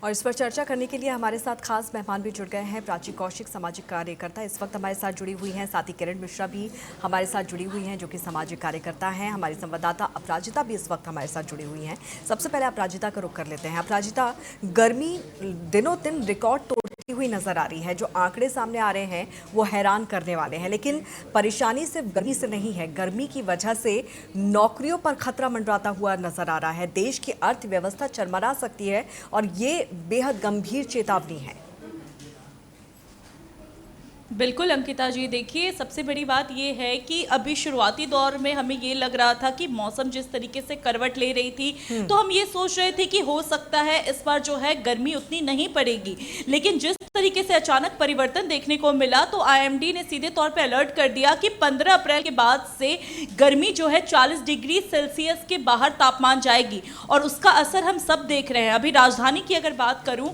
और इस पर चर्चा करने के लिए हमारे साथ खास मेहमान भी जुड़ गए हैं। प्राची कौशिक सामाजिक कार्यकर्ता इस वक्त हमारे साथ जुड़ी हुई हैं, साथ ही किरण मिश्रा भी हमारे साथ जुड़ी हुई हैं जो कि सामाजिक कार्यकर्ता हैं। हमारी संवाददाता अपराजिता भी इस वक्त हमारे साथ जुड़ी हुई हैं। सबसे पहले अपराजिता का रुख कर लेते हैं। अपराजिता, गर्मी दिनों दिन रिकॉर्ड तोड़ती हुई नजर आ रही है। जो आंकड़े सामने आ रहे हैं वो हैरान करने वाले हैं, लेकिन परेशानी सिर्फ गर्मी से नहीं है। गर्मी की वजह से नौकरियों पर खतरा मंडराता हुआ नजर आ रहा है। देश की अर्थव्यवस्था चरमरा सकती है और ये बेहद गंभीर चेतावनी है। बिल्कुल अंकिता जी, देखिए सबसे बड़ी बात ये है कि अभी शुरुआती दौर में हमें ये लग रहा था कि मौसम जिस तरीके से करवट ले रही थी तो हम ये सोच रहे थे कि हो सकता है इस बार जो है गर्मी उतनी नहीं पड़ेगी, लेकिन जिस तरीके से अचानक परिवर्तन देखने को मिला तो आईएमडी ने सीधे तौर पे अलर्ट कर दिया कि 15 अप्रैल के बाद से गर्मी जो है 40 डिग्री सेल्सियस के बाहर तापमान जाएगी और उसका असर हम सब देख रहे हैं। अभी राजधानी की अगर बात करूं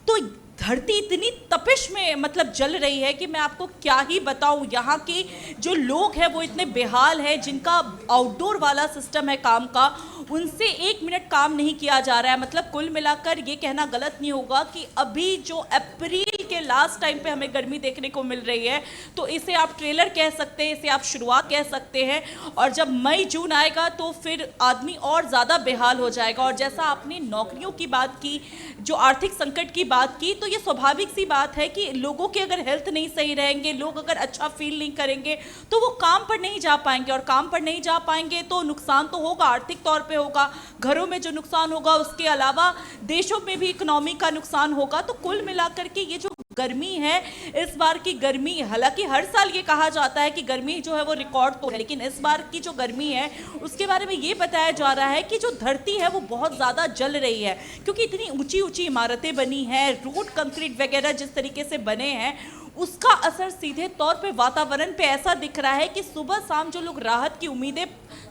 तो धरती इतनी तपिश में मतलब जल रही है कि मैं आपको क्या ही बताऊं। यहाँ के जो लोग हैं वो इतने बेहाल हैं, जिनका आउटडोर वाला सिस्टम है काम का, उनसे 1 मिनट काम नहीं किया जा रहा है। मतलब कुल मिलाकर ये कहना गलत नहीं होगा कि अभी जो अप्रैल के लास्ट टाइम पे हमें गर्मी देखने को मिल रही है तो इसे आप ट्रेलर कह सकते हैं, इसे आप शुरुआत कह सकते हैं। और जब मई जून आएगा तो फिर आदमी और ज़्यादा बेहाल हो जाएगा। और जैसा आपने नौकरियों की बात की, जो आर्थिक संकट की बात की, तो ये स्वाभाविक सी बात है कि लोगों के अगर हेल्थ नहीं सही रहेंगे, लोग अगर अच्छा फील नहीं करेंगे तो वो काम पर नहीं जा पाएंगे। और काम पर नहीं जा पाएंगे तो नुकसान तो होगा, आर्थिक तौर पे होगा, घरों में जो नुकसान होगा, उसके अलावा देशों में भी इकोनॉमी का नुकसान होगा। तो कुल मिलाकर के ये जो गर्मी है, इस बार की गर्मी, हालांकि हर साल ये कहा जाता है कि गर्मी जो है वो रिकॉर्ड तो है, लेकिन इस बार की जो गर्मी है उसके बारे में ये बताया जा रहा है कि जो धरती है वो बहुत ज़्यादा जल रही है, क्योंकि इतनी ऊंची ऊंची इमारतें बनी हैं, रोड कंक्रीट वगैरह जिस तरीके से बने हैं, उसका असर सीधे तौर पे वातावरण पे ऐसा दिख रहा है कि सुबह शाम जो लोग राहत की उम्मीदें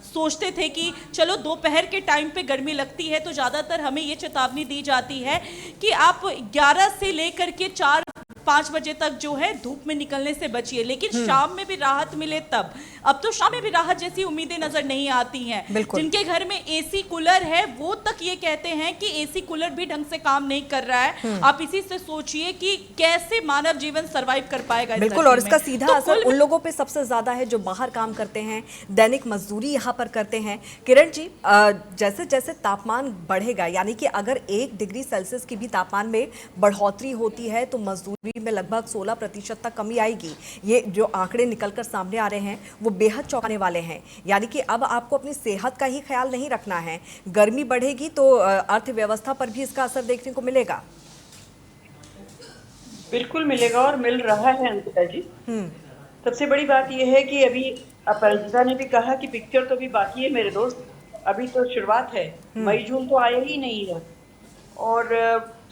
सोचते थे कि चलो दोपहर के टाइम पे गर्मी लगती है, तो ज़्यादातर हमें ये चेतावनी दी जाती है कि आप 11 से लेकर के 4-5 बजे तक जो है धूप में निकलने से बचिए, लेकिन शाम में भी राहत मिले तब। अब तो शाम में भी राहत जैसी उम्मीदें नजर नहीं आती हैं। जिनके घर में एसी कूलर है वो तक ये कहते हैं कि एसी कूलर भी ढंग से काम नहीं कर रहा है। आप इसी से सोचिए कि कैसे मानव जीवन सरवाइव कर पाएगा। बिल्कुल, और इसका सीधा असर उन लोगों पे सबसे ज्यादा है जो बाहर काम करते हैं, दैनिक मजदूरी यहाँ पर करते हैं। किरण जी, जैसे जैसे तापमान बढ़ेगा, यानी कि अगर 1 डिग्री सेल्सियस की भी तापमान में बढ़ोतरी होती है तो मजदूरी में लगभग 16% तक कमी आएगी। ये जो आंकड़े निकलकर सामने आ रहे हैं वो बेहद चौंकाने वाले हैं। यानी कि अब आपको अपनी सेहत का ही ख्याल नहीं रखना है, गर्मी बढ़ेगी तो अर्थव्यवस्था पर भी इसका असर देखने को मिलेगा। बिल्कुल मिलेगा और मिल रहा है अंकिता जी। सबसे बड़ी बात यह है कि अभी अपराजिता ने भी कहा कि पिक्चर तो अभी बाकी है मेरे दोस्त, अभी तो शुरुआत है, मई जून तो आया ही नहीं है। और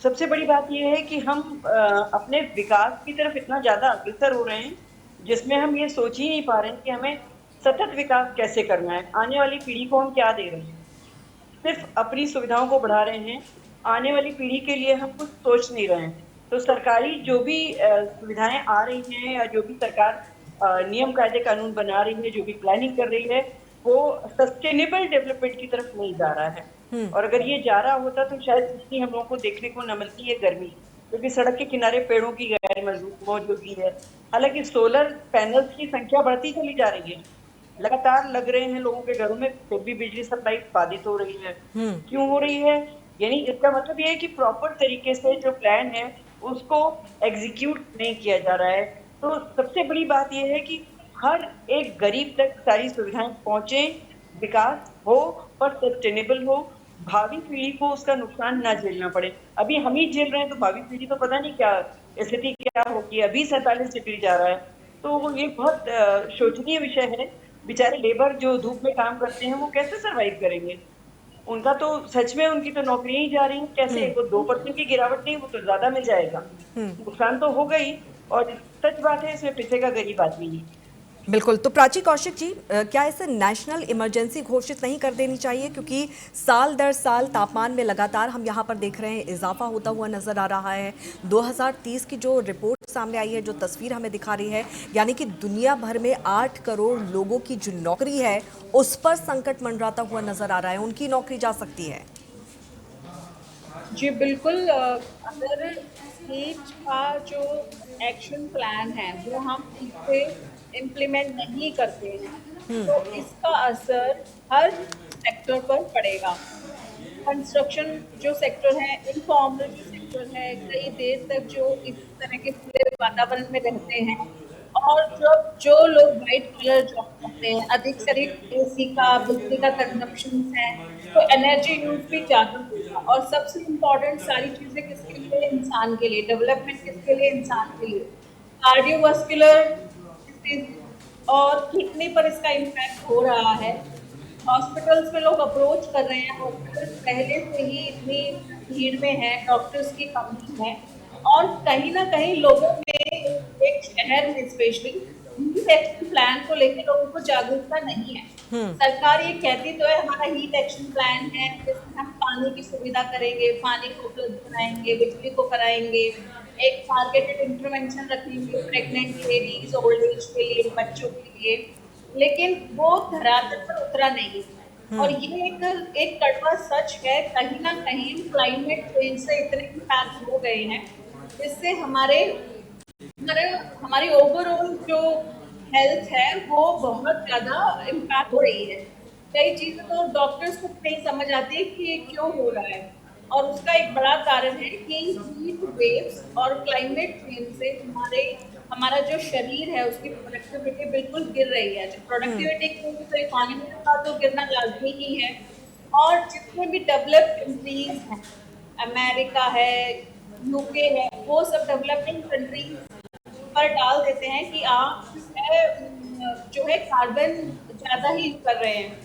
सबसे बड़ी बात यह है कि हम अपने विकास की तरफ इतना ज्यादा अग्रसर हो रहे हैं जिसमें हम ये सोच ही नहीं पा रहे हैं कि हमें सतत विकास कैसे करना है, आने वाली पीढ़ी को हम क्या दे रहे हैं। सिर्फ अपनी सुविधाओं को बढ़ा रहे हैं, आने वाली पीढ़ी के लिए हम कुछ सोच नहीं रहे हैं। तो सरकारी जो भी सुविधाएं आ रही हैं या जो भी सरकार नियम कायदे कानून बना रही है, जो भी प्लानिंग कर रही है, वो सस्टेनेबल डेवलपमेंट की तरफ नहीं जा रहा है। और अगर ये जा रहा होता तो शायद इतनी हम लोगों को देखने को न मिलती है गर्मी, क्योंकि सड़क के किनारे पेड़ों की गैर मौजूदगी है। हालांकि सोलर पैनल्स की संख्या बढ़ती चली जा रही है, लगातार लग रहे हैं लोगों के घरों में, फिर भी बिजली सप्लाई बाधित हो रही है। क्यों हो रही है? यानी इसका मतलब ये है कि प्रॉपर तरीके से जो प्लान है उसको एग्जीक्यूट नहीं किया जा रहा है। तो सबसे बड़ी बात यह है कि हर एक गरीब तक सारी सुविधाएं पहुंचे, विकास हो पर सस्टेनेबल हो, भावी पीढ़ी को उसका नुकसान ना झेलना पड़े। अभी हम ही झेल रहे हैं तो भावी पीढ़ी तो पता नहीं क्या स्थिति क्या होगी। अभी 47 डिग्री जा रहा है, तो ये बहुत शोचनीय विषय है। बेचारे लेबर जो धूप में काम करते हैं वो कैसे सरवाइव करेंगे? उनका तो सच में, उनकी तो नौकरियां ही जा रही हैं। कैसे? वो 2% की गिरावट नहीं, वो तो ज्यादा मिल जाएगा। नुकसान तो होगा ही, और सच बात है इसमें पिसेगा गरीब आदमी ही। बिल्कुल। तो प्राची कौशिक जी, क्या इसे नेशनल इमरजेंसी घोषित नहीं कर देनी चाहिए? क्योंकि साल दर साल तापमान में लगातार हम यहाँ पर देख रहे हैं इजाफा होता हुआ नजर आ रहा है। 2030 की जो रिपोर्ट सामने आई है, जो तस्वीर हमें दिखा रही है, यानी कि दुनिया भर में 8 करोड़ लोगों की जो नौकरी है उस पर संकट मंडराता हुआ नजर आ रहा है। उनकी नौकरी जा सकती है। जी बिल्कुल, अगर हीट का जो एक्शन प्लान है वो हम ठीक से इम्प्लीमेंट नहीं करते हैं तो इसका असर हर सेक्टर पर पड़ेगा। कंस्ट्रक्शन जो सेक्टर है, इनफॉर्मल जो सेक्टर है, कई देर तक जो इस तरह के खुले वातावरण में रहते हैं, और जब जो लोग व्हाइट कॉलर जॉब करते हैं, अधिक से अधिक एसी का, बिजली का कंजप्शन है, तो एनर्जी यूज भी ज्यादा होगा। और सबसे इम्पोर्टेंट सारी चीजें किसके लिए? इंसान के लिए। डेवलपमेंट किसके लिए? इंसान के लिए। कार्डियोवास्कुलर डिसीज और किडनी पर इसका इम्पैक्ट हो रहा है। हॉस्पिटल्स में लोग अप्रोच कर रहे हैं, हॉस्पिटल्स पहले से ही इतनी भीड़ में है, डॉक्टर्स की कमी है, और कहीं ना कहीं लोगों में, एक शहर में स्पेशली, हीट एक्शन प्लान को लेकर लोगों को जागरूकता नहीं है। सरकार ये कहती तो है हमारा हीट एक्शन प्लान है, जिसमें हम पानी की सुविधा करेंगे, पानी को उपलब्ध कराएंगे, बिजली को कराएंगे, एक टारगेटेड इंटरवेंशन रखेंगे प्रेग्नेंट लेडीज, ओल्ड एज के लिए, बच्चों के लिए, लेकिन वो धरातल पर उतरा नहीं। और ये एक कड़वा सच है, कहीं ना कहीं क्लाइमेट चेंज से इतने इम्पैक्ट हो गए हैं, जिससे हमारे हमारे हमारी ओवरऑल जो हेल्थ है वो बहुत ज्यादा इम्पैक्ट हो रही है। कई चीजें तो डॉक्टर्स को नहीं समझ आती कि ये क्यों हो रहा है, और उसका एक बड़ा कारण है कि हीट वेव्स और क्लाइमेट चेंज से हमारा जो शरीर है उसकी प्रोडक्टिविटी बिल्कुल गिर रही है। प्रोडक्टिविटी की तो इकोनॉमी का तो गिरना लाजमी ही है। और जितने भी डेवलप्ड कंट्रीज हैं, अमेरिका है, यूके है, वो सब डेवलपिंग कंट्रीज पर डाल देते हैं कि आप जो है कार्बन ज्यादा ही यूज कर रहे हैं,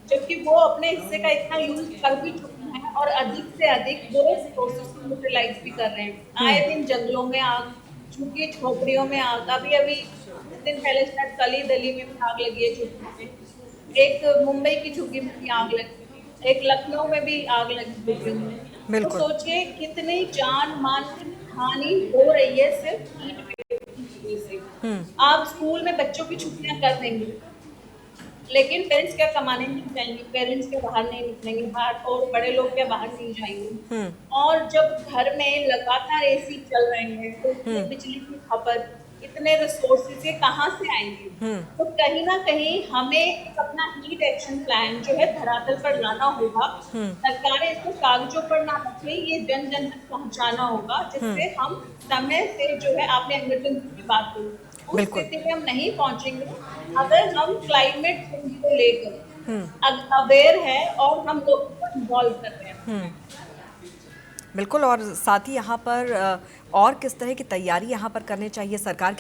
जबकि वो अपने हिस्से का इतना यूज कर भी चुके हैं और अधिक से अधिक वो रिसोर्सेज को यूटिलाइज भी कर रहे हैं। आए दिन जंगलों में आग, झुग्गी झोपड़ियों में आग, अभी अभी कुछ दिन पहले शायद कली दली में भी आग लगी है झुग्गी में, एक मुंबई की झुग्गी में भी आग लगी, एक लखनऊ में भी आग लगी झुग्गी में। तो बिल्कुल। सोचिए कितनी जान मान की हानि हो रही है सिर्फ हीट वेव की वजह से। आप स्कूल में बच्चों की छुट्टियां कर देंगे, लेकिन पेरेंट्स क्या कमाने नहीं जाएंगे, पेरेंट्स क्या बाहर नहीं निकलेंगे, बाहर, और बड़े लोग क्या बाहर नहीं जाएंगे। और जब घर में लगातार एसी चल रहे हैं तो इतनी बिजली की खपत, इतने रिसोर्सेज ये कहाँ से आएंगे? तो कहीं ना कहीं हमें अपना हीट एक्शन प्लान जो है धरातल पर लाना होगा। सरकारें इसको कागजों पर ना रखें, ये जन जन तक पहुंचाना होगा, जिससे हम समय से, जो है आपने इमरजेंसी की बात की, उस बिल्कुल। स्थिति में हम नहीं पहुंचेंगे अगर हम क्लाइमेट चेंज को लेकर अवेयर है और हम लोगों को इन्वॉल्व कर रहे हैं। बिल्कुल, और साथ ही यहाँ पर और किस तरह की तैयारी यहाँ पर करनी चाहिए सरकार की